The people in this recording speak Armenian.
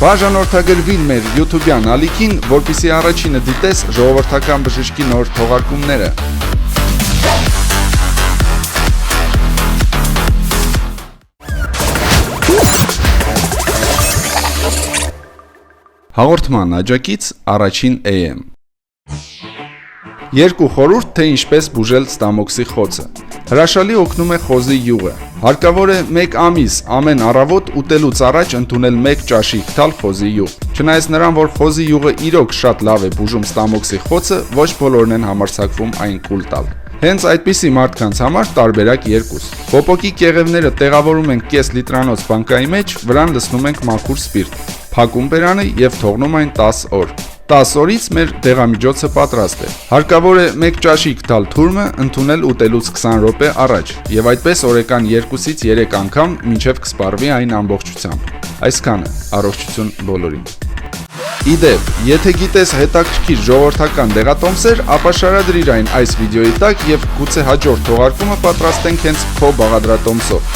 Բաժանորդագրվիր մեր YouTube-յան ալիքին, որպեսզի առաջինը դիտես ժողովրդական բժշկի նոր թողարկումները։ Հաղորդման աջակից առաջին AM։ Երկու խորհուրդ, թե ինչպես բուժել ստամոքսի խոցը։ Հրաշալի օգնում է խոզի յուղը։ Հարկավոր է 1 ամիս ամեն առավոտ ուտելուց առաջ ընդունել 1 ճաշիկ թալ խոզի յուղ։ Չնայած նրան, որ խոզի յուղը իրոք շատ լավ է բուժում ստամոքսի խոցը, ոչ բոլորն են համարձակվում այն կուլ տալ։ Հենց այդպիսի մարդկանց համար տարբերակ 2։ Պոպոկի կեղևները տեղավորում ենք կես լիտրանոց բանկայի մեջ, վրան լցնում ենք մաքուր սպիրտ, փակում բերանը եւ թողնում այն 10 օր։ 10 օրից մեր դեղամիջոցը պատրաստ է։ Հարկավոր է 1 ճաշիկ տալ թուրմը ընդունել ուտելուց 20 րոպե առաջ եւ այդպես օրական 2-ից 3 անգամ մինչեւ կսպառվի այն ամբողջությամբ։ Այսքանը, առողջություն բոլորին։ Իդեպ, եթե գիտես հետաքրքիր ժողովրդական դեղատոմսեր, ապա շարադրիր այն այս վիդեոյի տակ եւ գուցե հաջորդ թողարկումը պատրաստենք հենց քո բաղադրատոմսով։